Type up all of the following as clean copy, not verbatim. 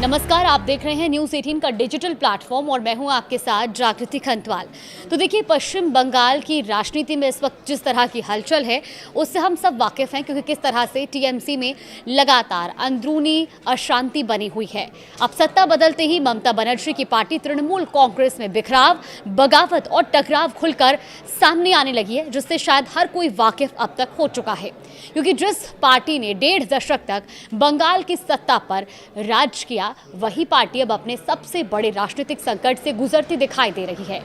नमस्कार, आप देख रहे हैं न्यूज़ 18 का डिजिटल प्लेटफॉर्म और मैं हूं आपके साथ जागृति खंतवाल। तो देखिए, पश्चिम बंगाल की राजनीति में इस वक्त जिस तरह की हलचल है उससे हम सब वाकिफ हैं, क्योंकि किस तरह से टीएमसी में लगातार अंदरूनी अशांति बनी हुई है। अब सत्ता बदलते ही ममता बनर्जी की पार्टी तृणमूल कांग्रेस में बिखराव, बगावत और टकराव खुलकर सामने आने लगी है, जिससे शायद हर कोई वाकिफ अब तक हो चुका है। क्योंकि जिस पार्टी ने 1.5 दशक तक बंगाल की सत्ता पर राज किया, वही पार्टी अब अपने सबसे बड़े राजनीतिक संकट से गुजरती दिखाई दे रही है।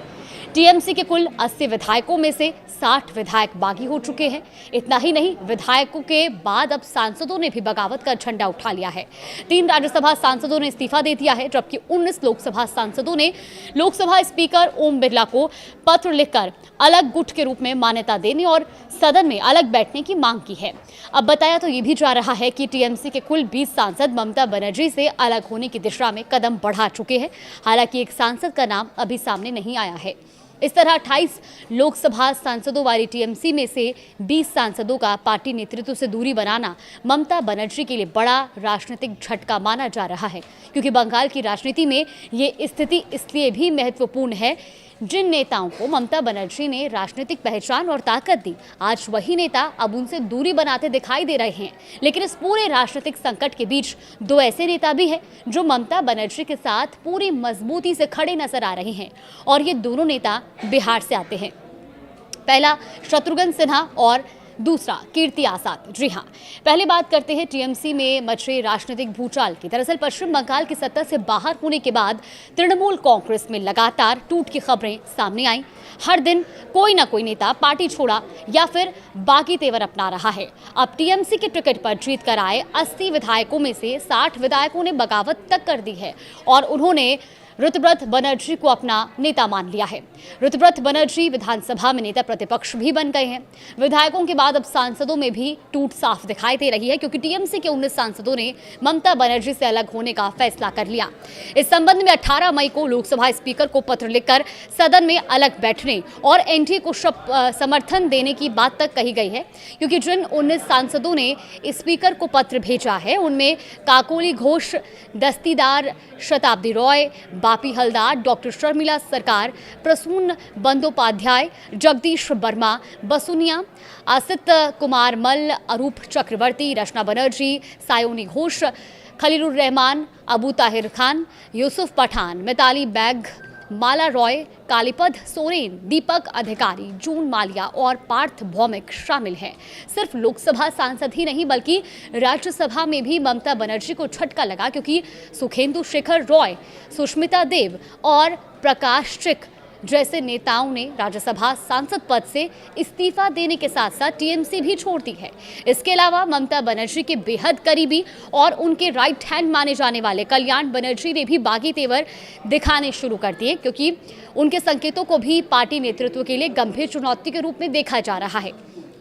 टीएमसी के कुल 80 विधायकों में से 60 विधायक बागी हो चुके हैं। इतना ही नहीं, विधायकों के बाद अब सांसदों ने भी बगावत का झंडा उठा लिया है। 3 राज्यसभा सांसदों ने इस्तीफा दे दिया है, जबकि 19 लोकसभा सांसदों ने लोकसभा स्पीकर ओम बिरला को पत्र लिखकर अलग गुट के रूप में मान्यता देने और सदन में अलग बैठने की मांग की है। अब बताया तो ये भी जा रहा है कि टीएमसी के कुल 20 सांसद ममता बनर्जी से अलग होने की दिशा में कदम बढ़ा चुके हैं। हालांकि एक सांसद का नाम अभी सामने नहीं आया है। इस तरह 28 लोकसभा सांसदों वाली टीएमसी में से 20 सांसदों का पार्टी नेतृत्व से दूरी बनाना ममता बनर्जी के लिए बड़ा राजनीतिक झटका माना जा रहा है, क्योंकि बंगाल की राजनीति में ये स्थिति इसलिए भी महत्वपूर्ण है, जिन नेताओं को ममता बनर्जी ने राजनीतिक पहचान और ताकत दी, आज वही नेता अब उनसे दूरी बनाते दिखाई दे रहे हैं। लेकिन इस पूरे राजनीतिक संकट के बीच 2 ऐसे नेता भी हैं जो ममता बनर्जी के साथ पूरी मजबूती से खड़े नजर आ रहे हैं, और ये दोनों नेता बिहार से आते हैं। पहला शत्रुघ्न सिन्हा और दूसरा कीर्ति आजाद। जी हाँ, पहले बात करते हैं टीएमसी में मचे राजनीतिक भूचाल की। दरअसल पश्चिम बंगाल की सत्ता से बाहर होने के बाद तृणमूल कांग्रेस में लगातार टूट की खबरें सामने आई। हर दिन कोई ना कोई नेता पार्टी छोड़ा या फिर बागी तेवर अपना रहा है। अब टीएमसी के टिकट पर जीत कर आए 80 विधायकों में से 60 विधायकों ने बगावत तक कर दी है और उन्होंने ऋतुव्रत बनर्जी को अपना नेता मान लिया है। ऋतुव्रत बनर्जी विधानसभा में नेता प्रतिपक्ष भी बन गए हैं। विधायकों के बाद अब सांसदों में भी टूट साफ दिखाई दे रही है, क्योंकि टीएमसी के 19 सांसदों ने ममता बनर्जी से अलग होने का फैसला कर लिया। इस संबंध में 18 मई को लोकसभा स्पीकर को पत्र लिखकर सदन में अलग बैठने और एनडीए को समर्थन देने की बात तक कही गई है, क्योंकि जिन 19 सांसदों ने स्पीकर को पत्र भेजा है उनमें काकोली घोष, दस्तीदार शताब्दी रॉय, बापी हलदार, डॉक्टर शर्मिला सरकार, प्रसून बंदोपाध्याय, जगदीश वर्मा, बसुनिया, आसित कुमार मल्ल, अरूप चक्रवर्ती, रचना बनर्जी, सायोनी घोष, खलीलुर रहमान, अबू ताहिर खान, यूसुफ पठान, मिताली बैग, माला रॉय, कालीपद सोरेन, दीपक अधिकारी, जून मालिया और पार्थ भौमिक शामिल हैं। सिर्फ लोकसभा सांसद ही नहीं बल्कि राज्यसभा में भी ममता बनर्जी को झटका लगा, क्योंकि सुखेंदु शेखर रॉय, सुष्मिता देव और प्रकाश चिक जैसे नेताओं ने राज्यसभा सांसद पद से इस्तीफा देने के साथ साथ टीएमसी भी छोड़ दी है। इसके अलावा ममता बनर्जी के बेहद करीबी और उनके राइट हैंड माने जाने वाले कल्याण बनर्जी ने भी बागी तेवर दिखाने शुरू कर दिए, क्योंकि उनके संकेतों को भी पार्टी नेतृत्व के लिए गंभीर चुनौती के रूप में देखा जा रहा है।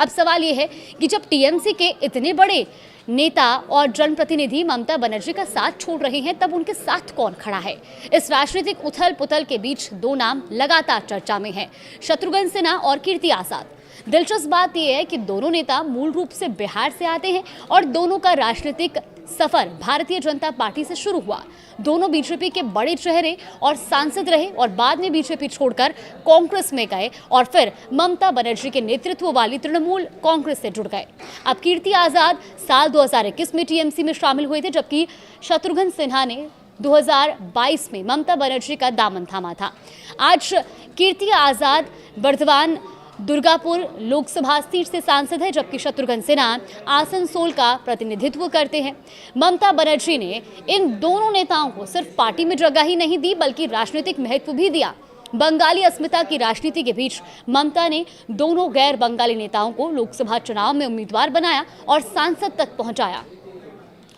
अब सवाल ये है कि जब टीएमसी के इतने बड़े नेता और जनप्रतिनिधि ममता बनर्जी का साथ छोड़ रहे हैं, तब उनके साथ कौन खड़ा है? इस राजनीतिक उथल पुथल के बीच 2 नाम लगातार चर्चा में हैं, शत्रुघ्न सिन्हा और कीर्ति आजाद। दिलचस्प बात यह है कि दोनों नेता मूल रूप से बिहार से आते हैं और दोनों का राजनीतिक सफर भारतीय जनता पार्टी से शुरू हुआ। दोनों बीजेपी के बड़े चेहरे और सांसद रहे और बाद में बीजेपी छोड़कर कांग्रेस में गए और फिर ममता बनर्जी के नेतृत्व वाली तृणमूल कांग्रेस से जुड़ गए। अब कीर्ति आजाद साल 2021 में टीएमसी में शामिल हुए थे, जबकि शत्रुघ्न सिन्हा ने 2022 में ममता बनर्जी का दामन थामा था। आज कीर्ति आजाद बर्दवान दुर्गापुर लोकसभा सीट से सांसद है, जबकि शत्रुघ्न सिन्हा आसनसोल का प्रतिनिधित्व करते हैं। ममता बनर्जी ने इन दोनों नेताओं को सिर्फ पार्टी में जगह ही नहीं दी बल्कि राजनीतिक महत्व भी दिया। बंगाली अस्मिता की राजनीति के बीच ममता ने दोनों गैर बंगाली नेताओं को लोकसभा चुनाव में उम्मीदवार बनाया और सांसद तक पहुंचाया।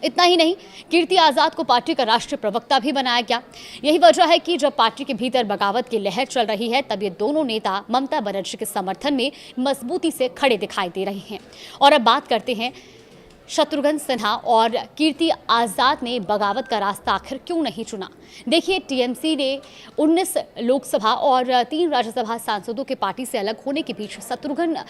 इतना ही नहीं, कीर्ति आजाद को पार्टी का राष्ट्रीय प्रवक्ता भी बनाया गया। यही वजह है कि जब पार्टी के भीतर बगावत की लहर चल रही है, तब ये दोनों नेता ममता बनर्जी के समर्थन में मजबूती से खड़े दिखाई दे रहे हैं। और अब बात करते हैं शत्रुघ्न सिन्हा और कीर्ति आजाद ने बगावत का रास्ता आखिर क्यों नहीं चुना? देखिए, टीएमसी ने 19 लोकसभा और 3 राज्यसभा सांसदों के पार्टी से अलग होने के बीच शत्रुघ्न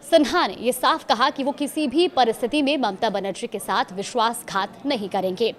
सिन्हा ने यह साफ कहा कि वो किसी भी परिस्थिति में ममता बनर्जी के साथ विश्वासघात नहीं करेंगे।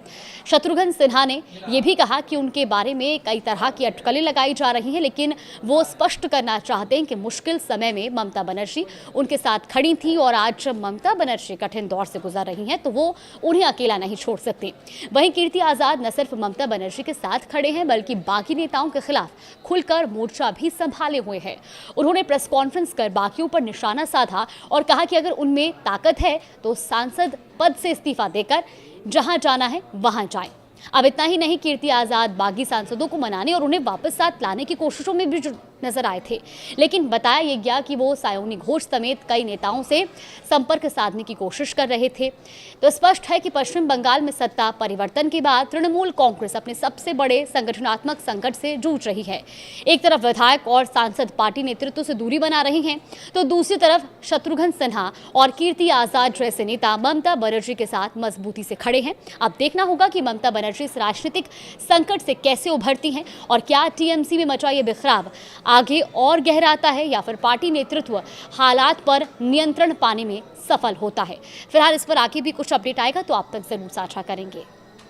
शत्रुघ्न सिन्हा ने यह भी कहा कि उनके बारे में कई तरह की अटकलें लगाई जा रही हैं, लेकिन वो स्पष्ट करना चाहते हैं कि मुश्किल समय में ममता बनर्जी उनके साथ खड़ी थी और आज ममता बनर्जी कठिन दौर से गुजर रही हैं तो वो उन्हें अकेला नहीं छोड़ सकते। वहीं कीर्ति आजाद न सिर्फ ममता बनर्जी के साथ खड़े हैं बल्कि बाकी नेताओं के खिलाफ खुलकर मोर्चा भी संभाले हुए हैं। उन्होंने प्रेस कॉन्फ्रेंस कर बाकियों पर निशाना साधा और कहा कि अगर उनमें ताकत है तो सांसद पद से इस्तीफा देकर जहां जाना है वहां जाएं। अब इतना ही नहीं, कीर्ति आजाद बागी सांसदों को मनाने और उन्हें वापस साथ लाने की कोशिशों में भी नजर आए थे, लेकिन बताया यह गया कि वो सायोनी घोष समेत कई नेताओं से संपर्क साधने की कोशिश कर रहे थे। तो स्पष्ट है कि पश्चिम बंगाल में सत्ता परिवर्तन के बाद तृणमूल कांग्रेस अपने सबसे बड़े संगठनात्मक संकट से जूझ रही है। एक तरफ विधायक और सांसद पार्टी नेतृत्व से दूरी बना रहे हैं, तो दूसरी तरफ शत्रुघ्न सिन्हा और कीर्ति आजाद जैसे नेता ममता बनर्जी के साथ मजबूती से खड़े हैं। अब देखना होगा कि ममता बनर्जी इस राजनीतिक संकट से कैसे उभरती हैं और क्या टीएमसी में मचा ये बिखराव आगे और गहराता है या फिर पार्टी नेतृत्व हालात पर नियंत्रण पाने में सफल होता है। फिलहाल इस पर आगे भी कुछ अपडेट आएगा तो आप तक जरूर साझा करेंगे।